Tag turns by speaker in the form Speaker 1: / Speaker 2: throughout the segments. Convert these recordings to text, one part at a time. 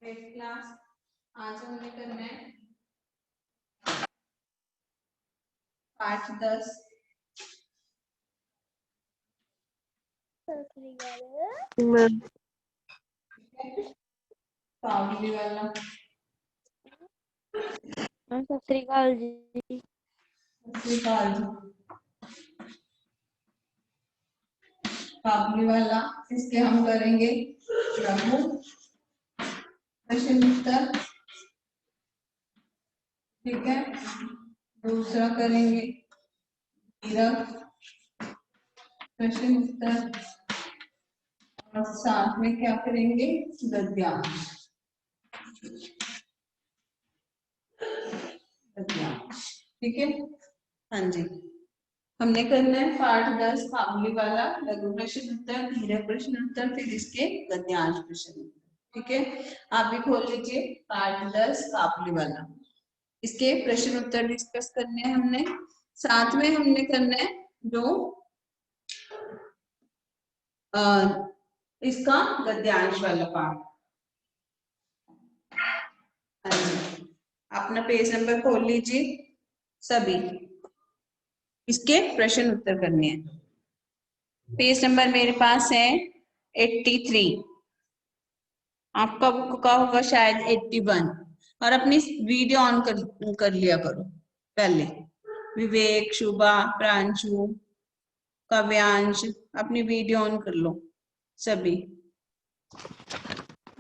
Speaker 1: Eight class. आज हमने करना है पाठ 10। काबुली वाला।
Speaker 2: सत श्री अकाल जी।
Speaker 1: काबुली वाला इसके हम करेंगे लघु प्रश्न उत्तर। ठीक है, दूसरा करेंगे दीर्घ प्रश्न उत्तर और साथ में क्या करेंगे गद्यांश। ठीक है, हाँ जी। हमने करना है पाठ 10 काबुली वाला, लघु प्रश्न उत्तर, दीर्घ प्रश्न उत्तर, फिर इसके गद्यांश प्रश्न उत्तर। ठीक है, आप भी खोल लीजिए पाठ 10 काबुली वाला। इसके प्रश्न उत्तर डिस्कस करने हैं हमने, साथ में हमने करना है जो इसका गद्यांश वाला पाठ। अपना पेज नंबर खोल लीजिए सभी, इसके प्रश्न उत्तर करने हैं। पेज नंबर मेरे पास है 83, आपका बुक का होगा शायद 81। और अपनी वीडियो ऑन कर लिया करो पहले। विवेक, शुभा, प्रांशु, काव्यांश, अपनी वीडियो ऑन कर लो सभी।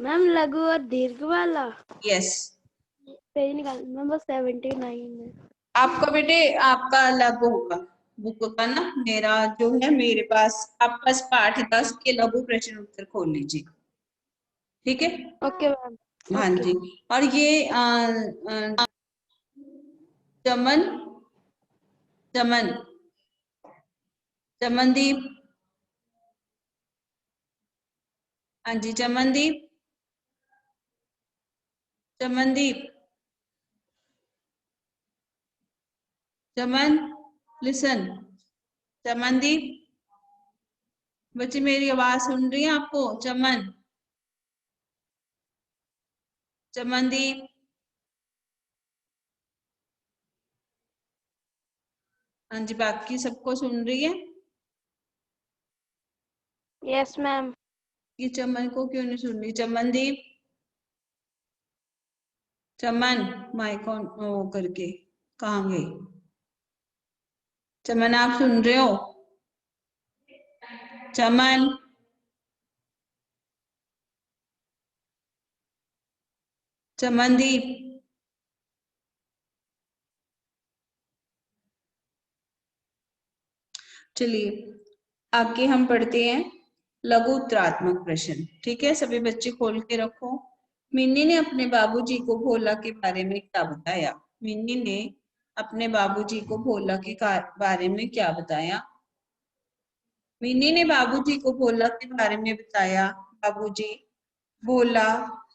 Speaker 2: मैम लघु और दीर्घ वाला
Speaker 1: यस,
Speaker 2: पेज निकाल नंबर 79 में।
Speaker 1: आपका बेटे आपका लघु होगा बुक का ना, मेरा जो है मेरे पास, आप बस पाठ 10 के लघु प्रश्न उत्तर खोल लीजिए। ठीक है,
Speaker 2: ओके मैम।
Speaker 1: हाँ जी। और ये चमन चमन चमनदीप, हाँ जी चमनदीप, चमनदीप, चमन लिसन, चमनदीप, बच्चे मेरी आवाज सुन रही है आपको? चमन, चमनदीप, हाँ जी, बाकी सबको सुन रही है?
Speaker 2: Yes ma'am.
Speaker 1: ये चमन को क्यों नहीं सुन रही? चमनदीप, चमन माइक ऑन करके कहाँ गई? चमन आप सुन रहे हो? चमन, चमनदीप, चलिए आगे हम पढ़ते हैं लघु उत्तरात्मक प्रश्न। ठीक है, सभी बच्चे खोल के रखो। मिन्नी ने अपने बाबूजी को भोला के बारे में क्या बताया? मिन्नी ने अपने बाबूजी को भोला के बारे में क्या बताया? मिन्नी ने बाबूजी को भोला के बारे में बताया। बाबूजी, भोला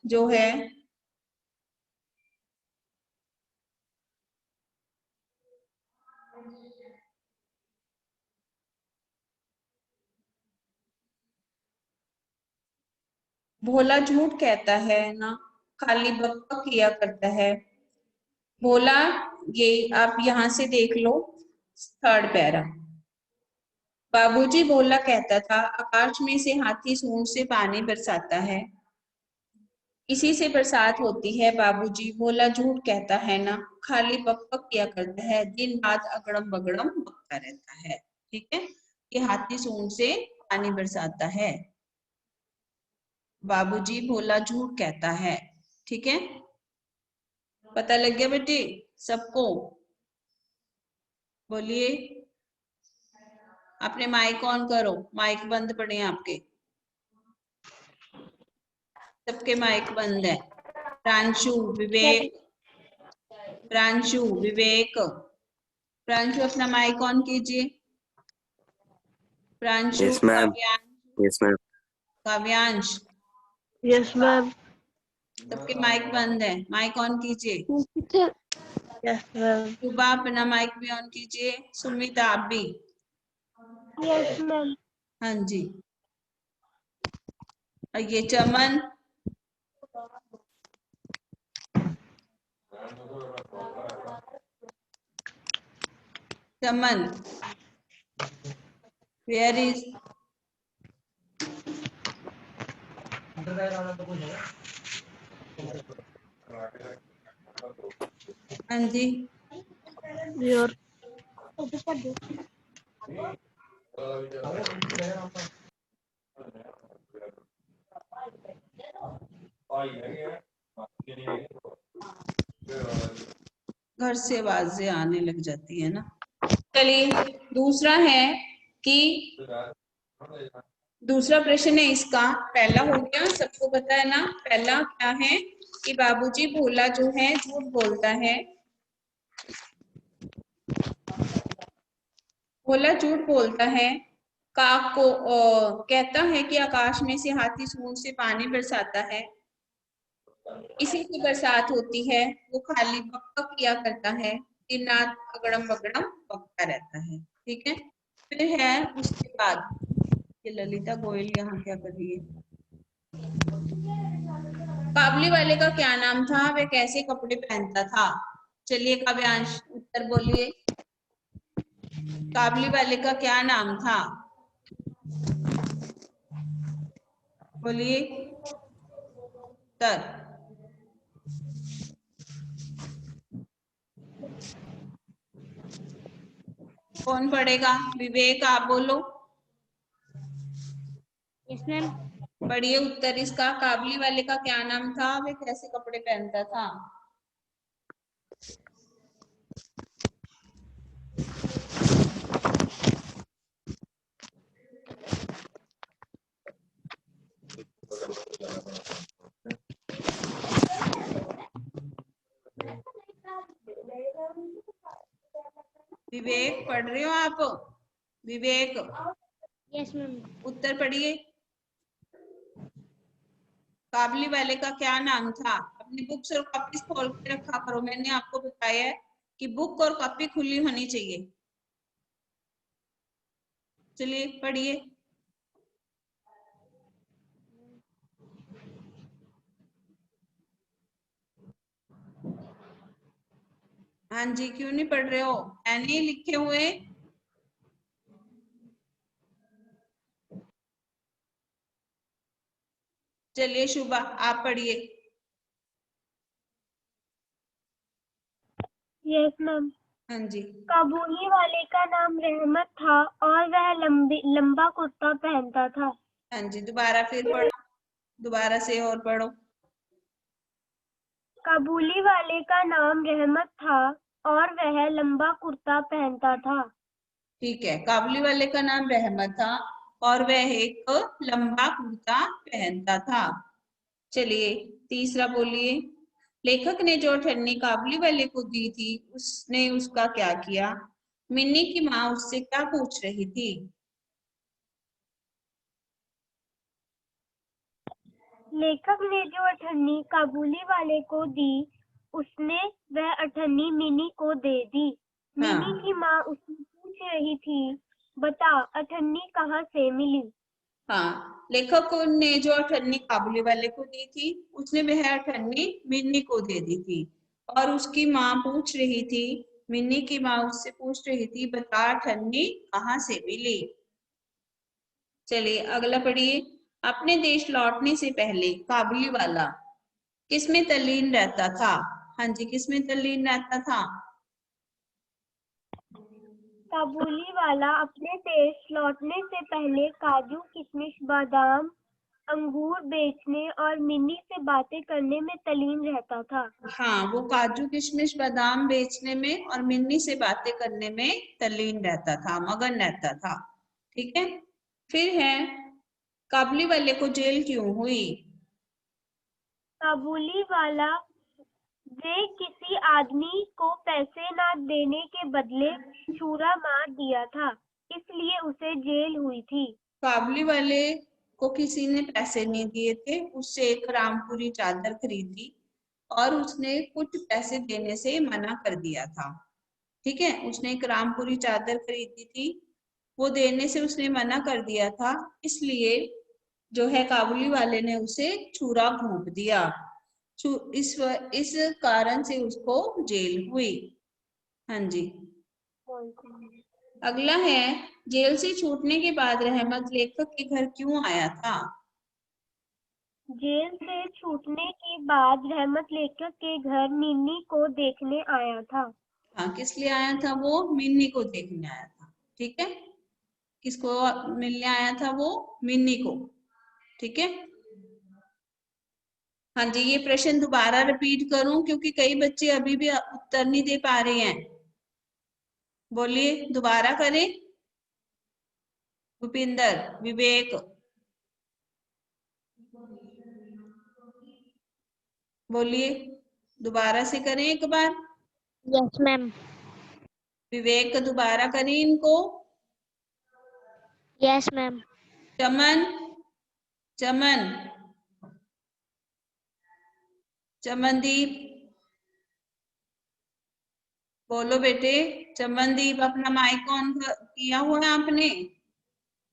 Speaker 1: जो है भोला झूठ कहता है ना, खाली बकबक किया करता है। भोला, ये आप यहाँ से देख लो थर्ड पैरा। बाबूजी भोला कहता था आकाश में से हाथी सूंड से पानी बरसाता है, इसी से बरसात होती है। बाबूजी भोला झूठ कहता है ना, खाली बकबक किया करता है, दिन रात अगड़म बगड़म बकता रहता है। ठीक है, ये हाथी सूंड से पानी बरसाता है। बाबूजी भोला झूठ कहता है। ठीक है, पता लग गया बेटी सबको? बोलिए, अपने माइक ऑन करो, माइक बंद पड़े हैं आपके, सबके माइक बंद है। प्रांशु, विवेक, प्रांशु, विवेक, प्रांशु अपना माइक ऑन कीजिए। Pranshu,
Speaker 3: yes ma'am.
Speaker 1: Kavyansh,
Speaker 3: yes ma'am.
Speaker 1: Kavyansh,
Speaker 2: yes ma'am.
Speaker 1: सबके माइक बंद है, माइक ऑन कीजिए।
Speaker 2: Yes ma'am.
Speaker 1: सुबह अपना माइक भी ऑन कीजिए। सुमित आप भी।
Speaker 2: Yes ma'am.
Speaker 1: हाँ जी। और ये चमन, चमन, वेयर इज? हाँ जी,
Speaker 2: योर
Speaker 1: घर से आवाजें आने लग जाती है ना। चलिए दूसरा है कि दूसरा प्रश्न है इसका, पहला हो गया, सबको पता है ना। पहला क्या है कि बाबूजी भोला जो है झूठ बोलता है। भोला झूठ बोलता है। काक को कहता है कि आकाश में से हाथी सूंड से पानी बरसाता है, इसी की बरसात होती है। वो खाली बक बक किया करता है, दिन रात अगड़म बगड़म बकता रहता है। ठीक है, फिर है उसके बाद, ये ललिता गोयल यहाँ क्या कर रही है? काबली वाले का क्या नाम था, वह कैसे कपड़े पहनता था? चलिए काव्यांश उत्तर बोलिए। काबली वाले का क्या नाम था? बोलिए उत्तर। कौन पढ़ेगा? विवेक आप बोलो।
Speaker 2: Yes ma'am.
Speaker 1: पढ़िए उत्तर इसका। काबली वाले का क्या नाम था, वह कैसे कपड़े पहनता था? विवेक पढ़ रहे हो आप? विवेक
Speaker 2: यस मैम।
Speaker 1: उत्तर पढ़िए। काबली वाले का क्या नाम था? अपनी बुक्स और कॉपीज खोल के रखा करो, मैंने आपको बताया है कि बुक और कॉपी खुली होनी चाहिए। चलिए पढ़िए। हाँ जी, क्यों नहीं पढ़ रहे हो? मैंने लिखे हुए। चलिए शुभा आप पढ़िए।
Speaker 2: Yes ma'am.
Speaker 1: हाँ जी,
Speaker 2: काबुली वाले का नाम रहमत था और वह लंबा कुर्ता पहनता था।
Speaker 1: हाँ जी, दोबारा फिर पढ़ो, दोबारा से और पढ़ो।
Speaker 2: काबुली वाले का नाम रहमत था और वह लंबा कुर्ता पहनता था।
Speaker 1: ठीक है, काबुली वाले का नाम रहमत था और वह एक लंबा कुर्ता पहनता था। चलिए तीसरा बोलिए। लेखक ने जो अठन्नी काबुली वाले को दी थी, उसने उसका क्या किया? मिन्नी की माँ उससे क्या पूछ रही थी?
Speaker 2: लेखक ने जो अठन्नी काबुली वाले को दी, उसने वह अठन्नी मिनी को दे दी। मिनी की माँ उससे पूछ रही थी, बता अठन्नी कहाँ से मिली?
Speaker 1: हाँ, लेखक ने जो अठन्नी काबुली वाले को दी थी, उसने वह अठन्नी मिन्नी को दे दी थी। और उसकी माँ पूछ रही थी, मिन्नी की माँ उससे पूछ रही थी, बता अठन्नी कहाँ से मिली? चलिए अगला पढ़िए। अपने देश लौटने से पहले काबुली वाला किसमें तल्लीन रहता था? हाँ जी, किसमें तल्लीन रहता था?
Speaker 2: काबुली वाला अपने देश लौटने से पहले काजू किशमिश बादाम अंगूर बेचने और मिनी से बातें करने में तल्लीन रहता था।
Speaker 1: हाँ, वो काजू किशमिश बादाम बेचने में और मिन्नी से बातें करने में तल्लीन रहता था, मगन रहता था। ठीक है, फिर है काबुली वाले को जेल क्यों हुई?
Speaker 2: काबुली वाला वे किसी आदमी को पैसे न देने के बदले छुरा मार दिया था, इसलिए उसे जेल हुई थी।
Speaker 1: काबुली वाले को किसी ने पैसे नहीं दिए थे, उससे एक रामपुरी चादर खरीदी और उसने कुछ पैसे देने से मना कर दिया था। ठीक है, उसने एक रामपुरी चादर खरीदी थी, वो देने से उसने मना कर दिया था, इसलिए जो है काबुली वाले ने उसे छुरा घोंप दिया। इस कारण से उसको जेल हुई। हाँ जी। अगला है, जेल से छूटने के बाद रहमत लेखक के घर क्यों आया था?
Speaker 2: जेल से छूटने के बाद रहमत लेखक के घर मिन्नी को देखने आया था।
Speaker 1: हाँ, किस लिए आया था वो? मिन्नी को देखने आया था। ठीक है, किसको मिलने आया था वो? मिन्नी को। ठीक है। हाँ जी, ये प्रश्न दोबारा रिपीट करूं क्योंकि कई बच्चे अभी भी उत्तर नहीं दे पा रहे हैं। बोलिए, दोबारा करें। भूपिंदर, विवेक, बोलिए, दोबारा से करें एक बार।
Speaker 3: Yes ma'am.
Speaker 1: विवेक, दोबारा करें इनको।
Speaker 3: Yes ma'am.
Speaker 1: चमन, चमन, चमनदीप, बोलो बेटे। चमनदीप, अपना माइक ऑन किया हुआ है आपने?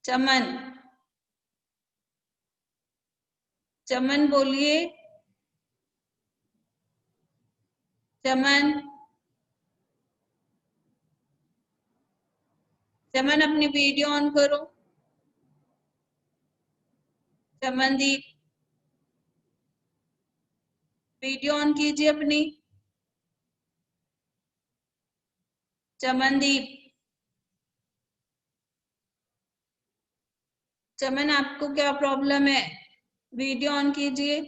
Speaker 1: चमन, चमन बोलिए। चमन, चमन अपनी वीडियो ऑन करो। चमनदीप, वीडियो ऑन कीजिए अपनी। चमनदीप, चमन आपको क्या प्रॉब्लम है? वीडियो ऑन कीजिए।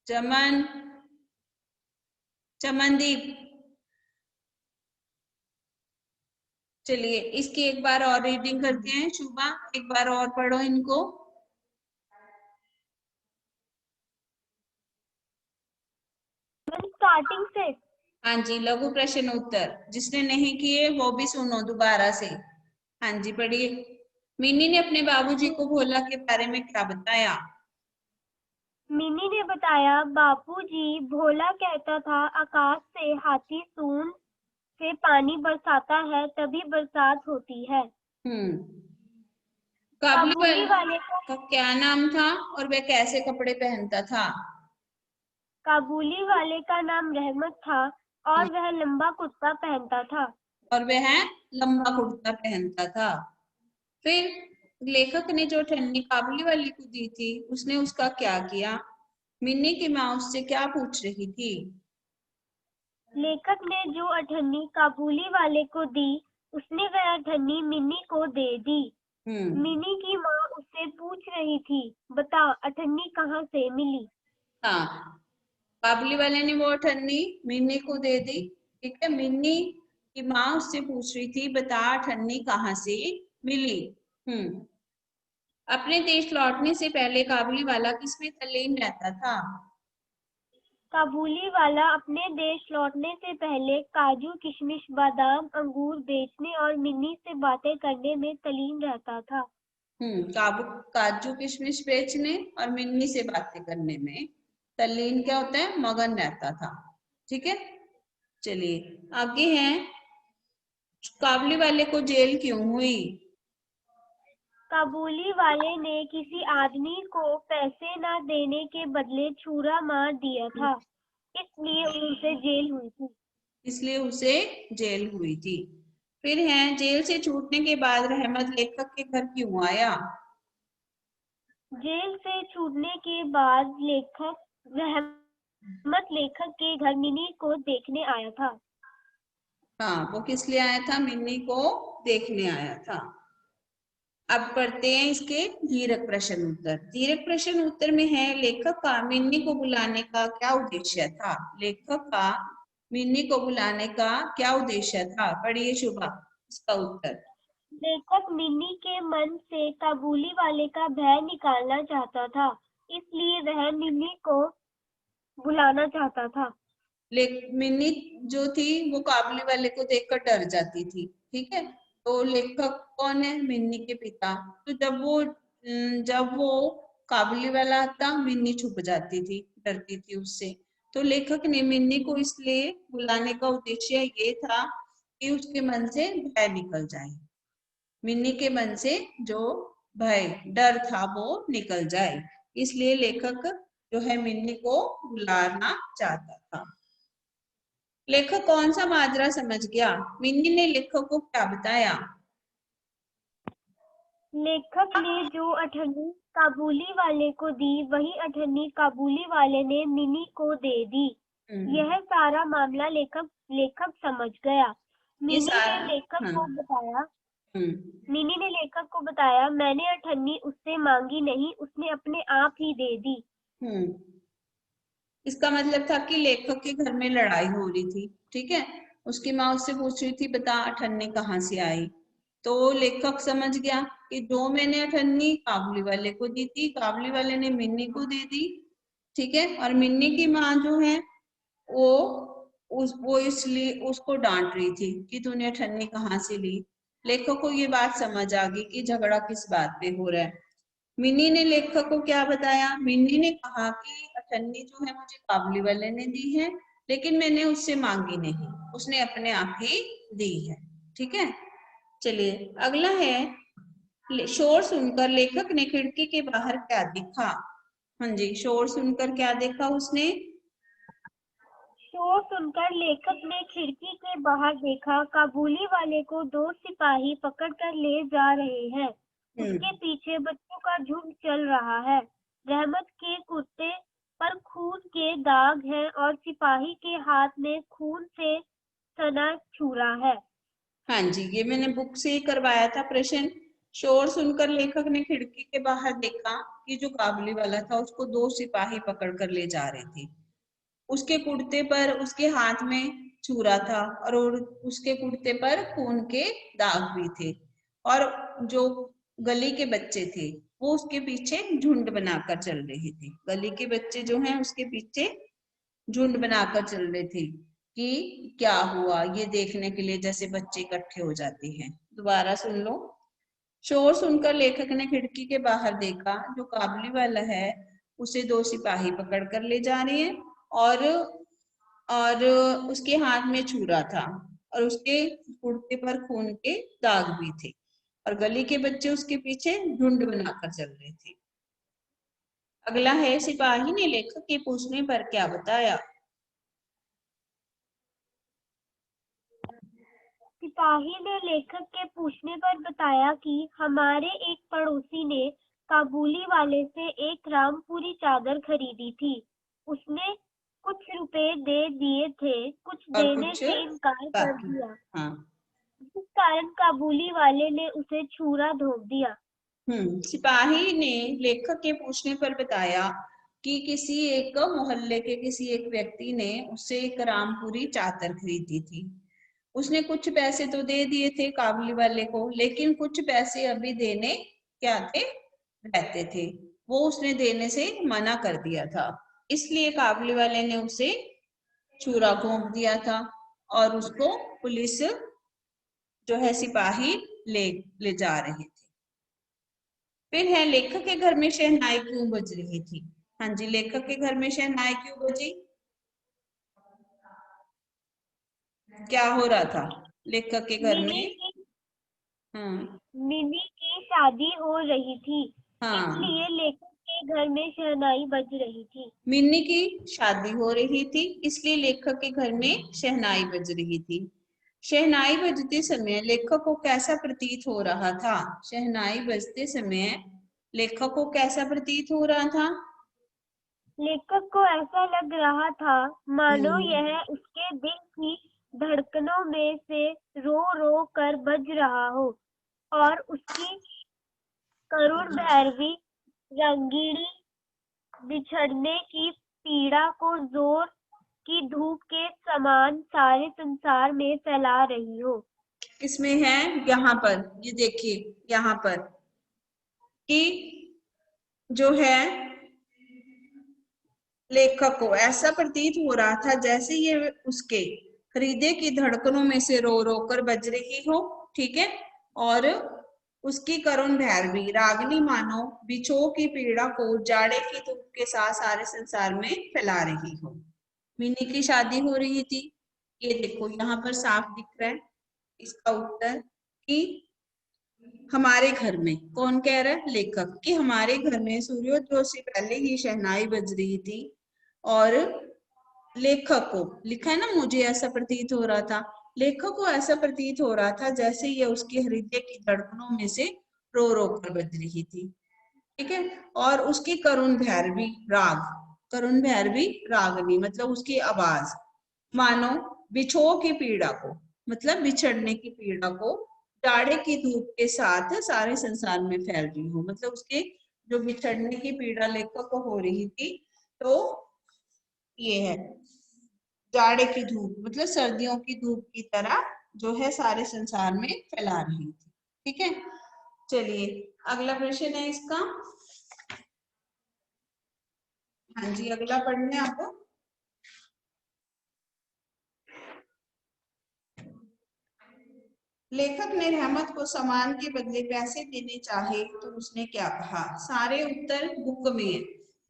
Speaker 1: चमन, चमनदीप, चलिए इसकी एक बार और रीडिंग करते हैं। शुभा, एक बार और पढ़ो इनको।
Speaker 2: स्टार्टिंग से।
Speaker 1: हाँ जी, लघु प्रश्न उत्तर, जिसने नहीं किए वो भी सुनो दोबारा से। हाँ जी, पढ़िए। मिनी ने अपने बाबूजी को भोला के बारे में क्या बताया?
Speaker 2: मिनी ने बताया, बापूजी, भोला कहता था आकाश से हाथी सूंड से पानी बरसाता है तभी बरसात होती है। काबुली वाले
Speaker 1: का क्या नाम था और वह कैसे कपड़े पहनता था?
Speaker 2: काबुली वाले का नाम रहमत था और वह लंबा कुर्ता पहनता था।
Speaker 1: और वह लंबा कुर्ता पहनता था। फिर लेखक ने जो ठन्नी काबुली वाले को दी थी, उसने उसका क्या किया? मिन्नी की माँ उससे क्या पूछ रही थी?
Speaker 2: लेखक ने जो अठन्नी काबुली वाले को दी, उसने वह अठन्नी मिन्नी को दे दी। मिनी की माँ उससे पूछ रही थी, बता अठन्नी कहाँ से मिली?
Speaker 1: हाँ, काबुली वाले ने वो अठन्नी मिन्नी को दे दी। ठीक है, मिन्नी की माँ उससे पूछ रही थी, बता अठन्नी कहाँ से मिली। अपने देश लौटने से पहले काबुली वाला किसमें तल्लीन रहता था?
Speaker 2: काबुली वाला अपने देश लौटने से पहले काजू, किशमिश, बादाम, अंगूर बेचने और मिन्नी से बातें करने में तल्लीन रहता था।
Speaker 1: काजू किशमिश बेचने और मिन्नी से बातें करने में तल्लीन क्या होता है? मगन रहता था। ठीक है, चलिए आगे हैं। काबुली वाले को जेल क्यों हुई?
Speaker 2: काबुली वाले ने किसी आदमी को पैसे न देने के बदले छुरा मार दिया था, इसलिए उसे जेल हुई थी।
Speaker 1: इसलिए उसे जेल हुई थी। फिर है, जेल से छूटने के बाद रहमत लेखक के घर क्यों आया?
Speaker 2: जेल से छूटने के बाद रहमत लेखक के घर मिनी को देखने आया था।
Speaker 1: हाँ, वो किस लिए आया था? मिन्नी को देखने आया था। अब पढ़ते हैं इसके दीर्घ प्रश्न उत्तर। दीर्घ प्रश्न उत्तर में है, लेखक का मिन्नी को बुलाने का क्या उद्देश्य था? लेखक का मिन्नी को बुलाने का क्या उद्देश्य था? पढ़िए शुभा इसका उत्तर।
Speaker 2: लेखक मिनी के मन से काबुली वाले का भय निकालना चाहता था, इसलिए वह मिनी को बुलाना चाहता था।
Speaker 1: मिन्नी जो थी वो काबुली वाले को देखकर डर जाती थी। ठीक है, तो लेखक कौन है? मिन्नी के पिता। तो जब वो काबुली वाला आता, मिन्नी छुप जाती थी, डरती थी उससे। तो लेखक ने मिन्नी को इसलिए बुलाने का उद्देश्य ये था कि उसके मन से भय निकल जाए। मिन्नी के मन से जो भय, डर था वो निकल जाए, इसलिए लेखक जो है मिन्नी को बुलाना चाहता था। लेखक कौन सा माजरा समझ गया? मिन्नी ने लेखक को क्या बताया?
Speaker 2: लेखक ने जो अठन्नी काबुली वाले को दी वही अठन्नी काबुली वाले ने मिनी को दे दी। यह सारा मामला लेखक समझ गया।
Speaker 1: ये
Speaker 2: मिनी ने लेखक
Speaker 1: हाँ।
Speaker 2: को बताया मिनी ने लेखक को बताया, मैंने अठन्नी उससे मांगी नहीं, उसने अपने आप ही दे दी।
Speaker 1: इसका मतलब था कि लेखक के घर में लड़ाई हो रही थी, ठीक है। उसकी माँ उससे पूछ रही थी बता अठन्नी कहाँ से आई। तो लेखक समझ गया कि जो मैंने अठन्नी काबुली वाले को दी थी, काबुली वाले ने मिन्नी को दे दी, ठीक है। और मिन्नी की माँ जो है वो इसलिए उसको डांट रही थी कि तूने अठन्नी कहाँ से ली। लेखक को ये बात समझ आ गई कि झगड़ा किस बात पे हो रहा है। मिन्नी ने लेखक को क्या बताया? मिन्नी ने कहा कि अठन्नी जो है मुझे काबुली वाले ने दी है, लेकिन मैंने उससे मांगी नहीं, उसने अपने आप ही दी है, ठीक है। चलिए अगला है, शोर सुनकर लेखक ने खिड़की के बाहर क्या देखा? हाँ जी, शोर सुनकर क्या देखा उसने?
Speaker 2: शोर सुनकर लेखक ने खिड़की के बाहर देखा, काबुली वाले को 2 सिपाही पकड़कर ले जा रहे हैं। उसके पीछे बच्चों का झुंड चल रहा है। रहमत के कुर्ते पर खून के दाग हैं और सिपाही के हाथ में खून से सना छुरा है।
Speaker 1: हाँ जी, ये मैंने बुक से ही करवाया था प्रश्न। शोर सुनकर लेखक ने खिड़की के बाहर देखा कि जो काबुली वाला था उसको 2 सिपाही पकड़कर ले जा रहे थे। उसके कुर्ते पर उसके हाथ में छुरा था और उसके कुर्ते पर खून के दाग भी थे। और जो गली के बच्चे थे वो उसके पीछे झुंड बनाकर चल रहे थे। गली के बच्चे जो हैं उसके पीछे झुंड बनाकर चल रहे थे कि क्या हुआ, ये देखने के लिए, जैसे बच्चे इकट्ठे हो जाते हैं। दोबारा सुन लो। शोर सुनकर लेखक ने खिड़की के बाहर देखा, जो काबुली वाला है उसे 2 सिपाही पकड़ कर ले जा रहे हैं और उसके हाथ में छुरा था और उसके कुर्ते पर खून के दाग भी थे और गली के बच्चे उसके पीछे झुंड बनाकर चल रहे थे। अगला है, सिपाही ने लेखक के पूछने पर क्या बताया?
Speaker 2: सिपाही ने लेखक के पूछने पर बताया कि हमारे एक पड़ोसी ने काबुली वाले से एक रामपुरी चादर खरीदी थी। उसने कुछ रुपए दे दिए थे, कुछ
Speaker 1: और
Speaker 2: देने
Speaker 1: कुछ
Speaker 2: से इनकार कर
Speaker 1: बाकी।
Speaker 2: दिया,
Speaker 1: हाँ।
Speaker 2: जिस कारण काबुली वाले ने उसे छुरा घोंप दिया।
Speaker 1: सिपाही ने लेखक के पूछने पर बताया कि किसी एक मोहल्ले के किसी एक व्यक्ति ने उससे एक रामपुरी चादर खरीदी थी। उसने कुछ पैसे तो दे दिए थे काबुली वाले को, लेकिन कुछ पैसे अभी देने क्या थे, रहते थे। वो उसने देने से मना कर दिया था, इसलिए काबुली वाले ने उसे छुरा घोंप दिया था और उसको पुलिस जो है सिपाही ले जा रहे थे। फिर है, लेखक के घर में शहनाई क्यों बज रही थी? हाँ जी, लेखक के घर में शहनाई क्यों बजी? क्या हो रहा था लेखक के घर में? हाँ
Speaker 2: मिनी की शादी हो रही थी,
Speaker 1: हाँ,
Speaker 2: इसलिए लेखक के घर में शहनाई बज रही थी।
Speaker 1: मिन्नी की शादी हो रही थी, इसलिए लेखक के घर में शहनाई बज रही थी। शहनाई बजते समय लेखक को कैसा प्रतीत हो रहा था? शहनाई बजते समय लेखक को कैसा प्रतीत हो रहा था?
Speaker 2: लेखक को ऐसा लग रहा था मानो
Speaker 1: हम्म
Speaker 2: यह उसके दिल की धड़कनों में से रो रो कर बज रहा हो और उसकी करुण भैरवी रंगीणी बिछड़ने की पीड़ा को जोर की धूप के समान सारे संसार में फैला रही हो।
Speaker 1: इसमें है यहाँ पर, ये देखिए यहाँ पर कि जो है लेखक को ऐसा प्रतीत हो रहा था जैसे ये उसके हृदय की धड़कनों में से रो रो कर बज रही हो, ठीक है। और उसकी करुण भैरवी रागिनी मानो बिछोह की पीड़ा को जाड़े की धूप के साथ सारे संसार में फैला रही हो। मिनी की शादी हो रही थी, ये देखो यहाँ पर साफ दिख रहा है इसका उत्तर कि हमारे घर में, कौन कह रहा है? लेखक। कि हमारे घर में सूर्योदय से पहले ही शहनाई बज रही थी और लेखक को, लिखा है ना, मुझे ऐसा प्रतीत हो रहा था, लेखक को ऐसा प्रतीत हो रहा था जैसे ये उसके हृदय की धड़कनों में से रो रो कर बज रही थी। ठीक है। और उसकी करुण भैरवी राग, करुण भैरवी रागनी मतलब उसकी आवाज, मानो बिछोह की पीड़ा को, मतलब बिछड़ने की पीड़ा को जाड़े की धूप के साथ सारे संसार में फैल रही हो। मतलब उसके जो बिछड़ने की पीड़ा लेखक को हो रही थी, तो ये है जाड़े की धूप, मतलब सर्दियों की धूप की तरह जो है सारे संसार में फैला रही थी। ठीक है। चलिए अगला प्रश्न है इसका। हाँ जी, अगला पढ़ने आपको। लेखक ने रहमत को सामान के बदले पैसे देने चाहे तो उसने क्या कहा? सारे उत्तर बुक में है।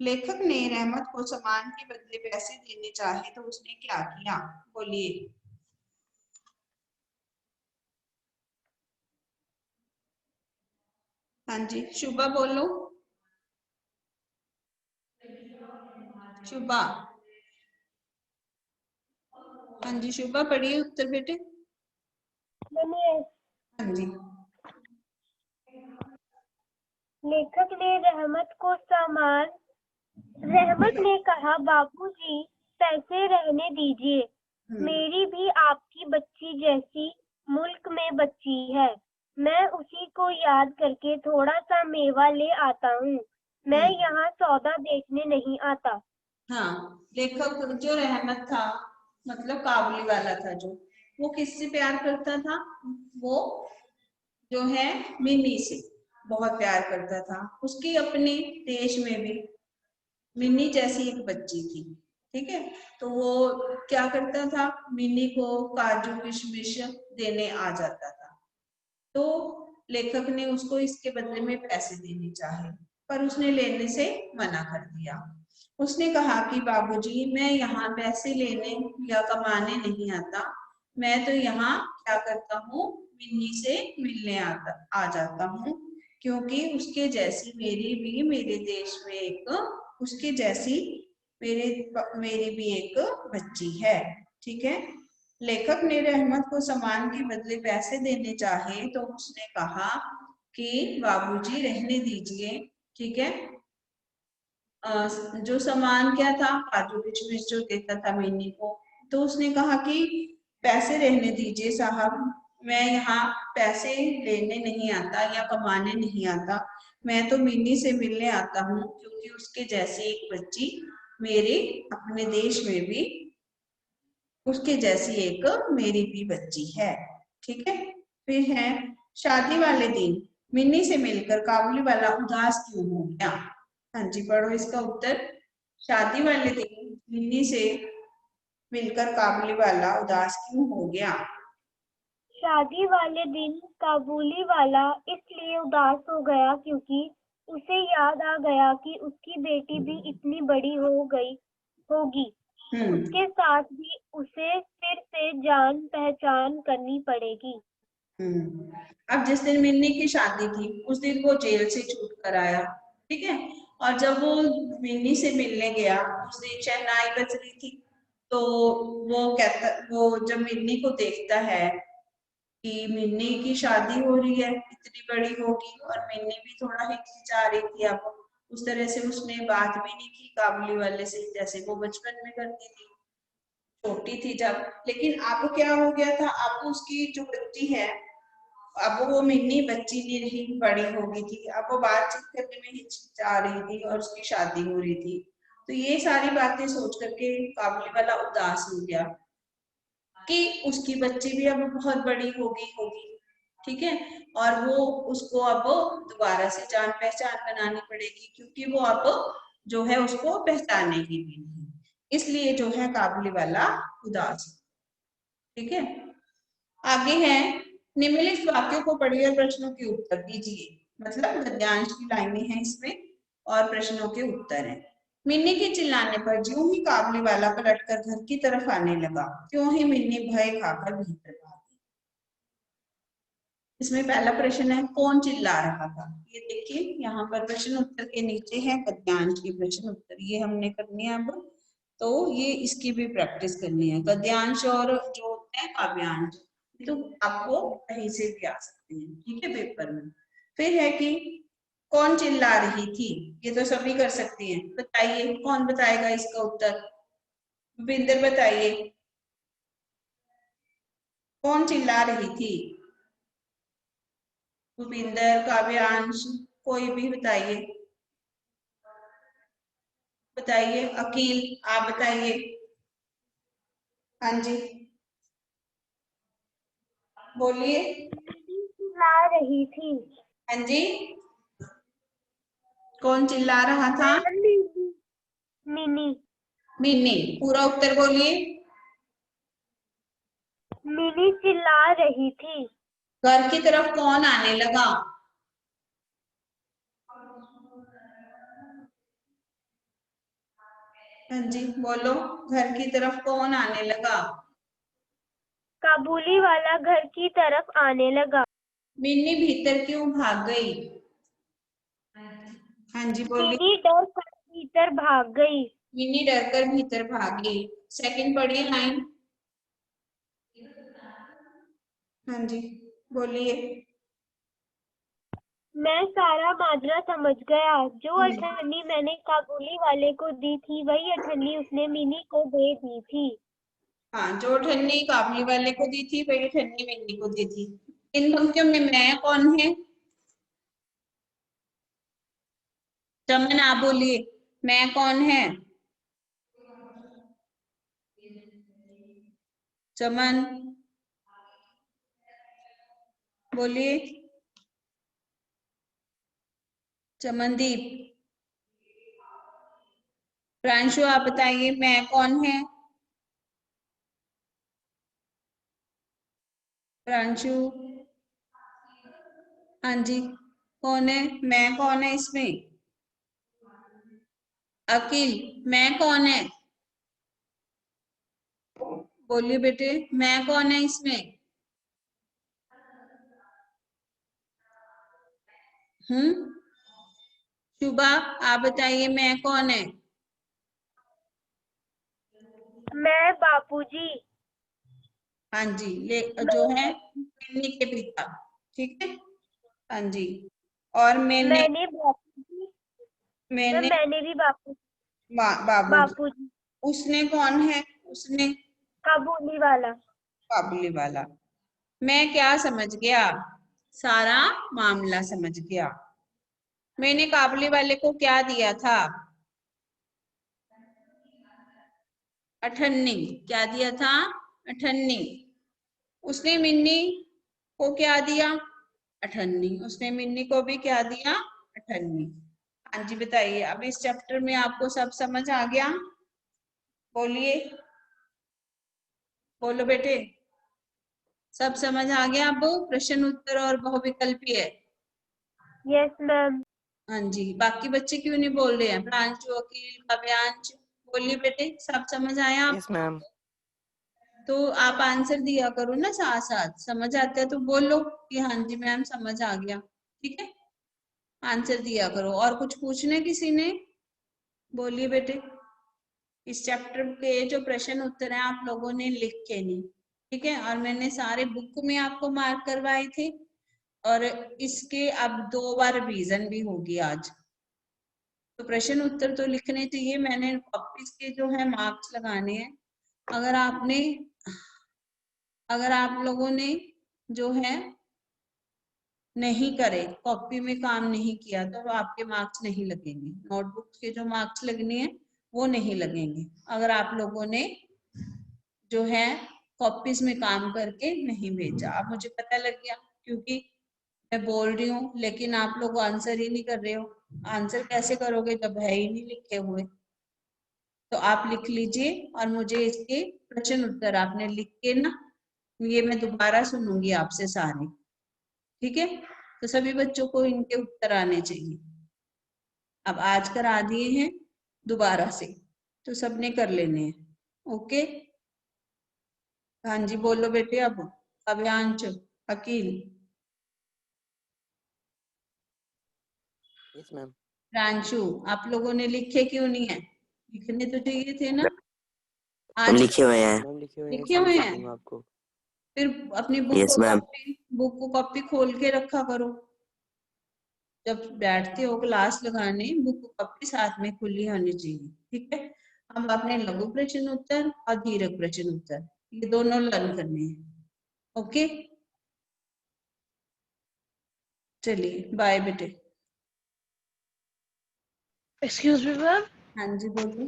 Speaker 1: लेखक ने रहमत को सामान के बदले पैसे देने चाहे तो उसने क्या किया? बोलिए। हाँ जी, शुभा बोलो। शुभा। हाँ जी शुभा, पढ़िए उत्तर बेटे।
Speaker 2: मैंने
Speaker 1: हाँ जी।
Speaker 2: लेखक ने रहमत ने कहा, बाबूजी पैसे रहने दीजिए, मेरी भी आपकी बच्ची जैसी मुल्क में बच्ची है, मैं उसी को याद करके थोड़ा सा मेवा ले आता हूँ, मैं यहाँ सौदा देखने नहीं आता।
Speaker 1: हाँ, लेखक जो रहमत था, मतलब काबुली वाला था जो, वो किससे प्यार करता था? वो जो है मिनी से बहुत प्यार करता था। उसकी अपने देश में भी मिनी जैसी एक बच्ची थी। ठीक है। तो वो क्या करता था? मिनी को काजू किशमिश देने आ जाता था। तो लेखक ने उसको इसके बदले में पैसे देने चाहे, पर उसने लेने से मना कर दिया। उसने कहा कि बाबूजी मैं यहाँ पैसे लेने या कमाने नहीं आता, मैं तो यहाँ क्या करता हूँ, मिन्नी से मिलने आ जाता हूँ, क्योंकि उसके जैसी मेरी भी मेरे देश में एक, उसके जैसी मेरी भी एक बच्ची है। ठीक है। लेखक ने रहमत को सामान के बदले पैसे देने चाहे तो उसने कहा कि बाबूजी रहने दीजिए। ठीक है। जो सामान क्या था, काजू किशमिश जो देता था मिनी को, तो उसने कहा कि पैसे रहने दीजिए साहब, मैं यहाँ पैसे लेने नहीं आता या कमाने नहीं आता, मैं तो मिनी से मिलने आता हूँ, क्योंकि उसके जैसी एक बच्ची मेरे अपने देश में भी, उसके जैसी एक मेरी भी बच्ची है। ठीक है। फिर है शादी वाले दिन मिन्नी से मिलकर काबुली वाला उदास क्यों हो गया? हाँ जी, पढ़ो इसका उत्तर। शादी वाले दिन मिन्नी से मिलकर काबुली वाला उदास क्यों हो गया?
Speaker 2: शादी वाले दिन काबुली वाला इसलिए उदास हो गया क्योंकि उसे याद आ गया कि उसकी बेटी भी इतनी बड़ी हो गई होगी, उसके साथ भी उसे फिर से जान पहचान करनी पड़ेगी।
Speaker 1: अब जिस दिन मिन्नी की शादी थी उस दिन वो जेल से छूट कर आया। ठीक है। और जब वो मिन्नी से मिलने गया, उस दिन शहनाई बज रही थी, तो वो जब मिन्नी को देखता है कि मिन्नी की शादी हो रही है, इतनी बड़ी होगी, और मिन्नी भी थोड़ा हिचकिचा रही थी, अब उस तरह से उसने बात भी नहीं की काबुली वाले से जैसे वो बचपन में करती थी, छोटी थी जब। लेकिन अब क्या हो गया था, अब उसकी जो बच्ची है, अब वो मिन्नी बच्ची नहीं रही, बड़ी हो गई थी, अब वो बातचीत करने में हिचकिचा रही थी और उसकी शादी हो रही थी। तो ये सारी बातें सोच करके काबुली वाला उदास हो गया कि उसकी बच्ची भी अब बहुत बड़ी होगी। ठीक है। और वो उसको अब दोबारा से जान पहचान बनानी पड़ेगी, क्योंकि वो अब जो है उसको पहचानेगी भी नहीं, इसलिए जो है काबुली वाला उदास। ठीक है। आगे है निम्नलिखित वाक्यों को पढ़िए और प्रश्नों के उत्तर दीजिए। मतलब गद्यांश की लाइनें हैं इसमें और प्रश्नों के उत्तर हैं। मिन्नी के चिल्लाने पर ज्यों ही काबुली वाला पलटकर घर की तरफ आने लगा, त्यों ही मिन्नी भय खाकर भीतर भागी। इसमें पहला प्रश्न है कौन चिल्ला रहा था। ये देखिए यहाँ पर प्रश्न उत्तर के नीचे है गद्यांश की प्रश्न उत्तर, ये हमने करनी है अब। तो ये इसकी भी प्रैक्टिस करनी है, गद्यांश और जो होता है काव्यांश, तो आपको कहीं से भी आ सकते हैं, ठीक है, पेपर में। फिर है कि कौन चिल्ला रही थी, ये तो सभी कर सकती हैं, बताइए कौन बताएगा इसका उत्तर। भूपिंदर बताइए कौन चिल्ला रही थी। भूपिंदर, काव्यांश, कोई भी बताइए, बताइए। अकील आप बताइए। हाँ जी बोलिए।
Speaker 2: चिल्ला रही थी।
Speaker 1: हाँ जी कौन चिल्ला रहा था।
Speaker 2: मिनी।
Speaker 1: मिनी, पूरा उत्तर बोलिए।
Speaker 2: मिनी चिल्ला रही थी।
Speaker 1: घर की तरफ कौन आने लगा। हाँ जी बोलो, घर की तरफ कौन आने लगा।
Speaker 2: काबुली वाला घर की तरफ आने लगा।
Speaker 1: मिनी भीतर क्यों भाग गई। हाँ जी बोलिए।
Speaker 2: मिनी डर कर भीतर भाग गई।
Speaker 1: मिनी डर कर भीतर भागी। सेकंड पढ़िए लाइन। हाँ जी बोलिए।
Speaker 2: मैं सारा माजरा समझ गया। जो अठन्नी मैंने काबुली वाले को दी थी वही अठन्नी उसने मिनी को दे दी थी।
Speaker 1: हाँ, जो ठन्नी काबुली वाले को दी थी वही ठन्नी मिनी को दी थी। इन पंक्तियों में मैं कौन है। चमन आप बोलिए, मैं कौन है। चमन बोलिए। चमनदीप। प्रांशु आप बताइए मैं कौन है। प्रांशु हाँ जी कौन है, मैं कौन है इसमें। अकील मैं कौन है, बोलिए बेटे मैं कौन है इसमें। शुभा आप बताइए मैं कौन है।
Speaker 2: मैं बापूजी।
Speaker 1: हाँ जी ले जो है मिन्नी के पिता, ठीक है। हाँ जी और
Speaker 2: मैंने बापूजी।
Speaker 1: मैंने
Speaker 2: मैंने भी
Speaker 1: बाबूजी।
Speaker 2: बापूजी।
Speaker 1: उसने कौन है, उसने
Speaker 2: काबुली वाला।
Speaker 1: काबुली वाला। मैं क्या समझ गया, सारा मामला समझ गया। मैंने काबुली वाले को क्या दिया था, अठन्नी। क्या दिया था, अठन्नी। उसने मिन्नी को क्या दिया, अठन्नी। उसने मिन्नी को भी क्या दिया, अठन्नी। हाँ जी बताइए, अब इस चैप्टर में आपको सब समझ आ गया। बोलिए, बोलो बेटे, सब समझ आ गया। अब प्रश्न उत्तर और बहुविकल्पीय है।
Speaker 2: Yes ma'am.
Speaker 1: हाँ जी, बाकी बच्चे क्यों नहीं बोल रहे हैं। प्रांशु, अकील, काव्यांश, बोलिए बेटे, सब समझ आया आप।
Speaker 3: Yes ma'am.
Speaker 1: तो आप आंसर दिया करो ना साथ साथ, समझ आता है तो बोलो कि हाँ जी मैम समझ आ गया, ठीक है। आंसर दिया करो। और कुछ पूछने किसी ने, बोलिए बेटे। इस चैप्टर के जो प्रश्न उत्तर हैं आप लोगों ने लिख के नहीं, ठीक है। और मैंने सारे बुक में आपको मार्क करवाए थे, और इसके अब 2 बार रिवीजन भी होगी आज। तो प्रश्न उत्तर तो लिखने चाहिए, मैंने कॉपीज के जो है मार्क्स लगाने हैं। अगर आप लोगों ने जो है नहीं करे, कॉपी में काम नहीं किया, तो आपके मार्क्स नहीं लगेंगे। नोटबुक के जो मार्क्स लगने हैं वो नहीं लगेंगे, अगर आप लोगों ने जो है कॉपीज में काम करके नहीं भेजा। अब मुझे पता लग गया, क्योंकि मैं बोल रही हूँ लेकिन आप लोग आंसर ही नहीं कर रहे हो। आंसर कैसे करोगे जब है ही नहीं लिखे हुए। तो आप लिख लीजिए, और मुझे इसके प्रश्न उत्तर आपने लिख के ना, ये मैं दोबारा सुनूंगी आपसे सारे, ठीक है। तो सभी बच्चों को इनके उत्तर आने चाहिए। अब आज करा दिए हैं दोबारा से, तो सबने कर लेने हैं, ओके। हाँ जी बोलो बेटे, अब अभियांश, अकील।
Speaker 3: Yes ma'am.
Speaker 1: प्रांशु, आप लोगों ने लिखे क्यों नहीं है? लिखने तो चाहिए थे ना।
Speaker 4: हम
Speaker 1: आज
Speaker 4: लिखे हुए हैं।
Speaker 3: मैम लिखे हुए
Speaker 1: लिखे हुए हैं।
Speaker 3: दूंगा आपको।
Speaker 1: फिर अपनी बुक
Speaker 4: यस मैम।
Speaker 1: को कॉपी खोल के रखा करो। जब बैठते हो क्लास लगाने, बुक कॉपी साथ में खुली होनी चाहिए, ठीक है। हम अपने लघु प्रश्न उत्तर और दीर्घ प्रश्न उत्तर ये दोनों लर्न करने हैं। ओके, चलिए बाय बेटे।
Speaker 5: Excuse me ma'am.
Speaker 1: हाँ जी बोलिए।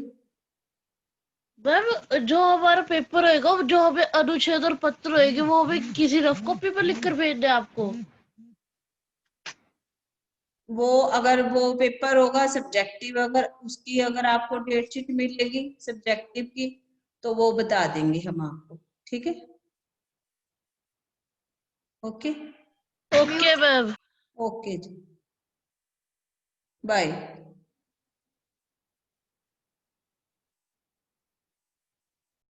Speaker 5: मैम जो हमारा पेपर होएगा, जो हमें अनुच्छेद और पत्र होएगी, वो हमें किसी रफ कॉपी पर लिख कर भेजना है आपको?
Speaker 1: वो अगर वो पेपर होगा सब्जेक्टिव, अगर उसकी अगर आपको डेट शीट मिलेगी सब्जेक्टिव की, तो वो बता देंगे हम आपको, ठीक है। Okay
Speaker 5: okay ma'am.
Speaker 1: ओके जी, बाय।